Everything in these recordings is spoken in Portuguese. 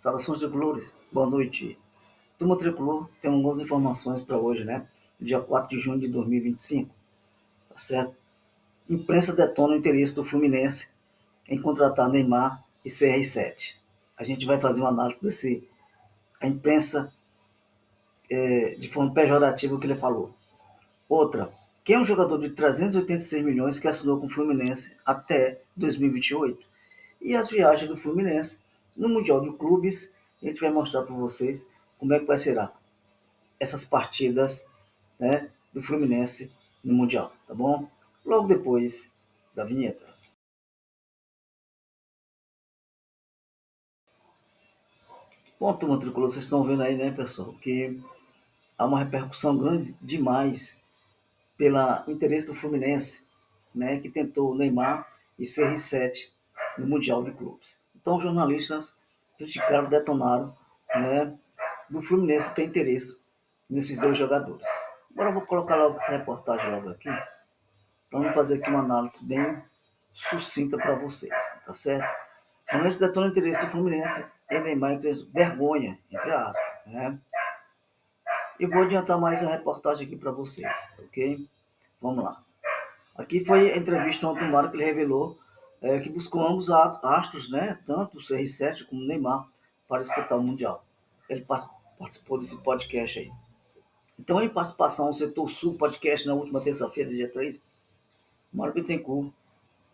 Saudações tricolores, boa noite. Turma Tricolor, tem algumas informações para hoje, né? Dia 4 de junho de 2025, tá certo? Imprensa detona o interesse do Fluminense em contratar Neymar e CR7. A gente vai fazer uma análise desse, a imprensa, de forma pejorativa o que ele falou. Outra, quem é um jogador de 386 milhões que assinou com o Fluminense até 2028? E as viagens do Fluminense no Mundial de Clubes, a gente vai mostrar para vocês como é que vai ser essas partidas, né, do Fluminense no Mundial, tá bom? Logo depois da vinheta. Bom, turma tricolor, vocês estão vendo aí, né, pessoal, que há uma repercussão grande demais pelo interesse do Fluminense, né, que tentou Neymar e CR7 no Mundial de Clubes. Então, os jornalistas criticaram, detonaram, né, do Fluminense ter interesse nesses dois jogadores. Agora eu vou colocar logo essa reportagem logo aqui, para fazer aqui uma análise bem sucinta para vocês, tá certo? O Fluminense detona o interesse do Fluminense em Neymar, vergonha, entre aspas, né? E vou adiantar mais a reportagem aqui para vocês, ok? Vamos lá. Aqui foi a entrevista ontem do Mário que ele revelou que buscou ambos astros, né? Tanto o CR7 como o Neymar, para disputar o Mundial. Ele participou desse podcast aí. Então, em participação ao Setor Sul Podcast na última terça-feira, dia 3, Mário Bittencourt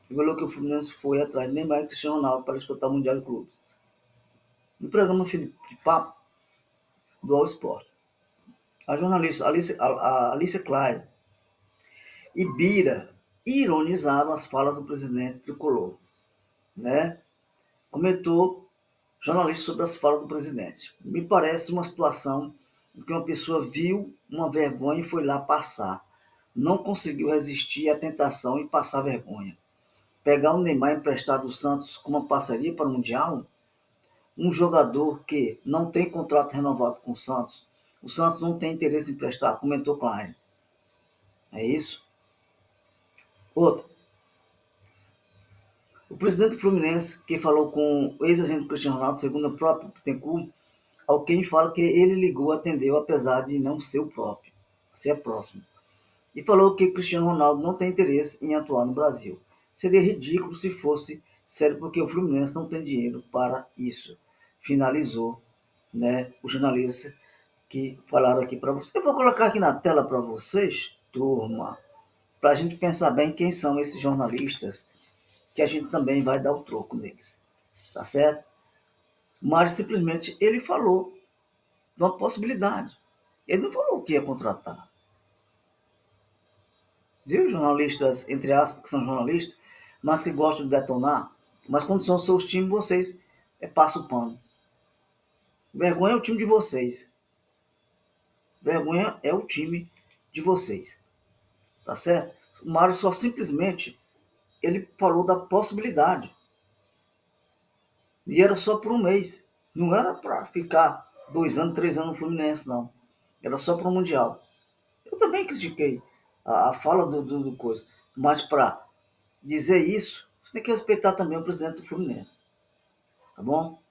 revelou que o Fluminense foi atrás de Neymar e Cristiano Ronaldo para disputar o Mundial de Clubes. No programa de papo do All Sport, a jornalista Alice Klein e Bira ironizaram as falas do presidente tricolor, né? Comentou jornalista sobre as falas do presidente. Me parece uma situação em que uma pessoa viu uma vergonha e foi lá passar. Não conseguiu resistir à tentação e passar vergonha. Pegar o Neymar emprestado do Santos com uma parceria para o Mundial? Um jogador que não tem contrato renovado com o Santos não tem interesse em emprestar, comentou Klein. É isso? Outro. O presidente do Fluminense, que falou com o ex-agente Cristiano Ronaldo, segundo o próprio Bittencourt, ao quem fala que ele ligou, atendeu, apesar de não ser o próprio, ser próximo. E falou que Cristiano Ronaldo não tem interesse em atuar no Brasil. Seria ridículo se fosse sério, porque o Fluminense não tem dinheiro para isso. Finalizou, né, o jornalista que falaram aqui para vocês. Eu vou colocar aqui na tela para vocês, turma, para a gente pensar bem quem são esses jornalistas, que a gente também vai dar o troco neles. Tá certo? Mas simplesmente ele falou de uma possibilidade. Ele não falou o que ia contratar. Viu? Jornalistas, entre aspas, que são jornalistas, mas que gostam de detonar. Mas quando são seus times, vocês passam o pano. Vergonha é o time de vocês. Vergonha é o time de vocês. Tá certo? O Mário só simplesmente ele falou da possibilidade. E era só por um mês. Não era para ficar 2 anos, 3 anos no Fluminense, não. Era só para o Mundial. Eu também critiquei a fala do coisa. Mas para dizer isso, você tem que respeitar também o presidente do Fluminense. Tá bom?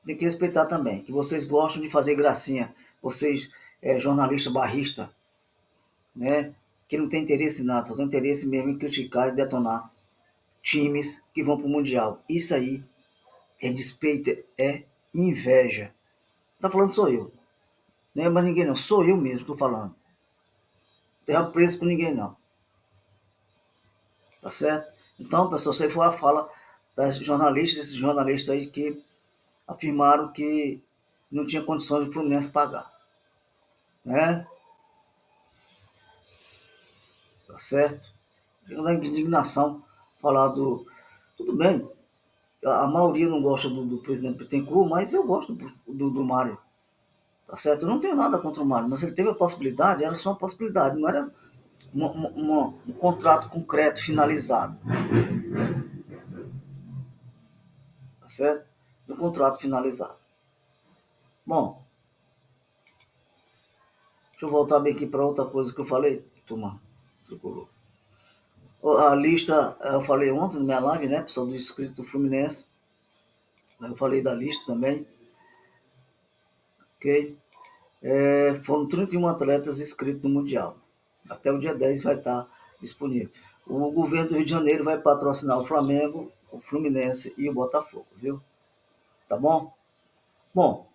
Tem que respeitar também. Que vocês gostam de fazer gracinha. Vocês, jornalista barrista, né? Que não tem interesse em nada, só tem interesse mesmo em criticar e detonar times que vão para o Mundial. Isso aí é despeito, é inveja. Tá falando sou eu. Não é mais ninguém não, sou eu mesmo que tô falando. Não tenho preço com ninguém não. Tá certo? Então, pessoal, isso aí foi a fala das jornalistas, desses jornalistas aí que afirmaram que não tinha condições de Fluminense pagar. Né? Tá certo? Fica da indignação falar do... Tudo bem, a maioria não gosta do presidente Bittencourt, mas eu gosto do Mário. Tá certo? Eu não tenho nada contra o Mário, mas ele teve a possibilidade, era só uma possibilidade, não era um contrato concreto, finalizado. Tá certo? Um contrato finalizado. Bom, deixa eu voltar bem aqui para outra coisa que eu falei, turma. A lista, eu falei ontem na minha live, né, pessoal, do inscrito do Fluminense. Eu falei da lista também. ok? Foram 31 atletas inscritos no Mundial. Até o dia 10 vai estar disponível. O governo do Rio de Janeiro vai patrocinar o Flamengo, o Fluminense e o Botafogo, viu? Tá bom? Bom,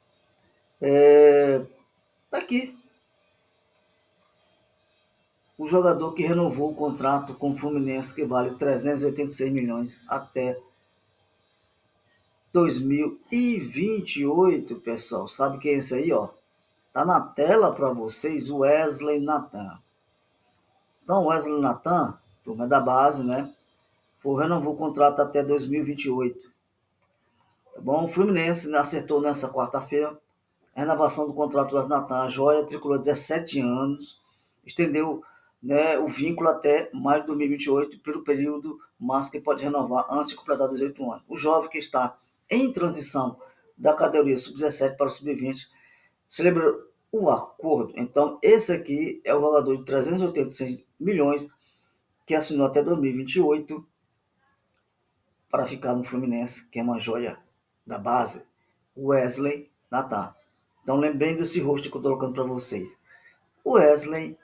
tá aqui. O jogador que renovou o contrato com o Fluminense, que vale 386 milhões até 2028, pessoal. Sabe quem é esse aí, ó? Tá na tela para vocês o Wesley Nathan. Então, o Wesley Nathan, turma da base, né? Renovou o contrato até 2028. Tá bom? O Fluminense acertou nessa quarta-feira a renovação do contrato do Wesley Nathan. A joia tricolor 17 anos, estendeu, né, o vínculo até maio de 2028, pelo período máximo que pode renovar antes de completar 18 anos. O jovem que está em transição da categoria sub-17 para o sub-20 celebra o acordo. Então, esse aqui é o jogador de 386 milhões que assinou até 2028 para ficar no Fluminense, que é uma joia da base, Wesley Nathan. Então, lembrem desse rosto que eu estou colocando para vocês. Wesley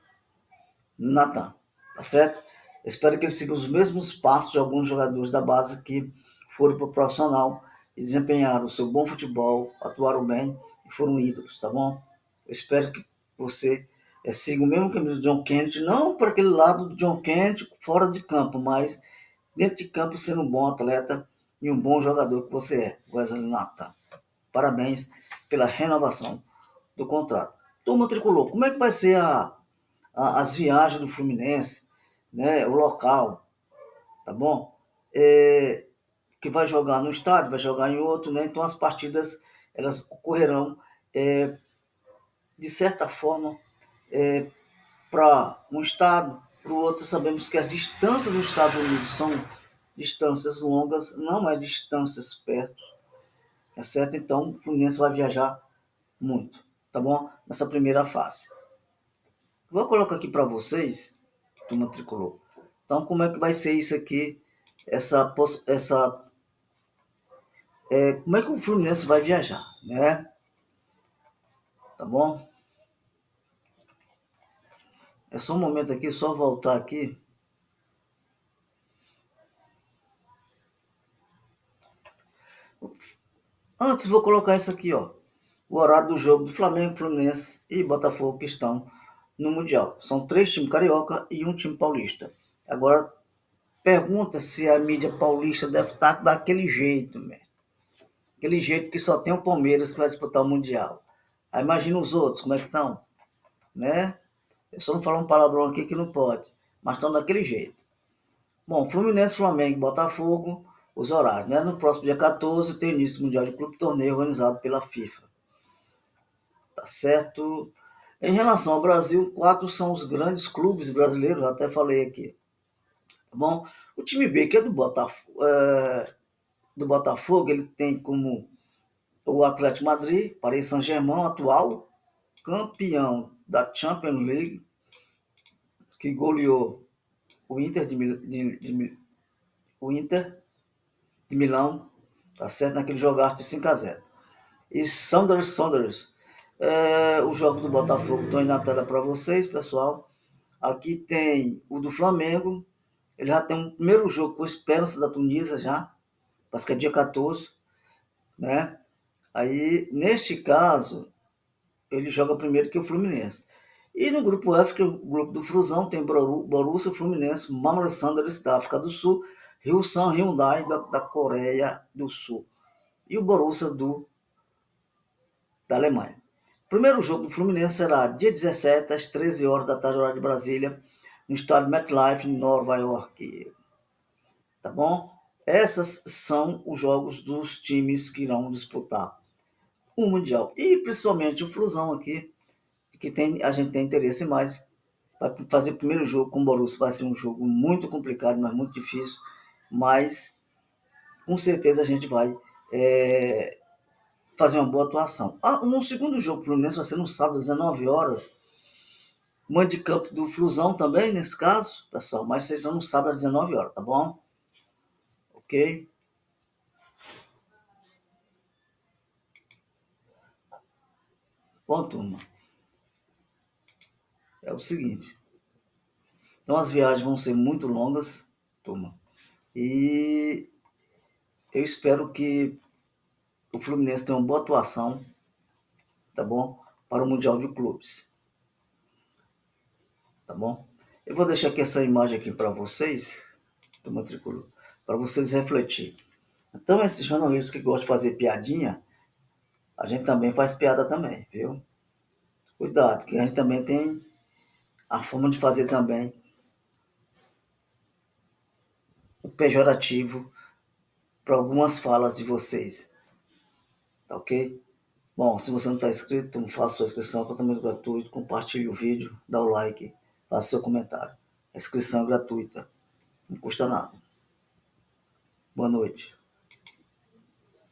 Nathan, tá certo? Espero que ele siga os mesmos passos de alguns jogadores da base que foram para o profissional e desempenharam o seu bom futebol, atuaram bem e foram ídolos, tá bom? Eu espero que você siga o mesmo caminho do John Kennedy, não para aquele lado do John Kennedy fora de campo, mas dentro de campo sendo um bom atleta e um bom jogador que você é, Wesley Nathan. Parabéns pela renovação do contrato. Turma Tricolor, como é que vai ser as viagens do Fluminense, né, o local, tá bom? Que vai jogar no estádio, vai jogar em outro, né? Então as partidas elas ocorrerão de certa forma para um estado, para o outro. Sabemos que as distâncias dos Estados Unidos são distâncias longas, não é distâncias perto, tá certo? Então o Fluminense vai viajar muito, tá bom? Nessa primeira fase. Vou colocar aqui para vocês, turma tricolor. Então, como é que vai ser isso aqui? Como é que o Fluminense vai viajar, né? Tá bom? É só um momento aqui, só voltar aqui. Antes, vou colocar isso aqui, ó. O horário do jogo do Flamengo, Fluminense e Botafogo que estão no Mundial. São 3 times carioca e um time paulista. Agora, pergunta se a mídia paulista deve estar daquele jeito, né? Aquele jeito que só tem o Palmeiras que vai disputar o Mundial. Aí imagina os outros, como é que estão, né? Eu só não falar um palavrão aqui que não pode, mas estão daquele jeito. Bom, Fluminense, Flamengo e Botafogo, os horários, né? No próximo dia 14 tem início do Mundial de Clube, torneio organizado pela FIFA. Tá certo? Em relação ao Brasil, 4 são os grandes clubes brasileiros, até falei aqui. Tá bom? O time B, que é do Botafogo, ele tem como o Atlético Madrid, Paris Saint-Germain, atual campeão da Champions League, que goleou o Inter o Inter de Milão, tá certo? Naquele jogaço de 5-0. E Saunders. Os jogos do Botafogo estão aí na tela para vocês, pessoal. Aqui tem o do Flamengo. Ele já tem um primeiro jogo com o Esperance da Tunísia já. Parece que é dia 14, né? Aí, neste caso, ele joga primeiro que o Fluminense. E no grupo F, que é o grupo do Flusão, tem Borussia, Fluminense, Mamelodi Sundowns da África do Sul, Hyundai Hyundai da Coreia do Sul e o Borussia da Alemanha. O primeiro jogo do Fluminense será dia 17, às 13 horas da tarde, hora de Brasília, no estádio MetLife, em Nova York. Tá bom? Esses são os jogos dos times que irão disputar o Mundial. E principalmente o Flusão aqui, que a gente tem interesse mais. Vai fazer o primeiro jogo com o Borussia. Vai ser um jogo muito complicado, mas muito difícil. Mas com certeza a gente vai fazer uma boa atuação. No segundo jogo do Fluminense vai ser no sábado, às 19 horas. Mãe de campo do Flusão também, nesse caso, pessoal. Mas vocês vão no sábado, às 19 horas, tá bom? Ok? Bom, turma, é o seguinte. Então as viagens vão ser muito longas, turma. E eu espero que o Fluminense tenha uma boa atuação, tá bom? Para o Mundial de Clubes, tá bom? Eu vou deixar aqui essa imagem aqui para vocês, turma tricolor, para vocês refletirem. Então, esses jornalistas que gostam de fazer piadinha, a gente também faz piada também, viu? Cuidado, que a gente também tem a forma de fazer também o pejorativo para algumas falas de vocês, tá ok? Bom, se você não está inscrito, faça sua inscrição totalmente gratuito, compartilhe o vídeo, dá o like, faça seu comentário. A inscrição é gratuita, não custa nada. Boa noite.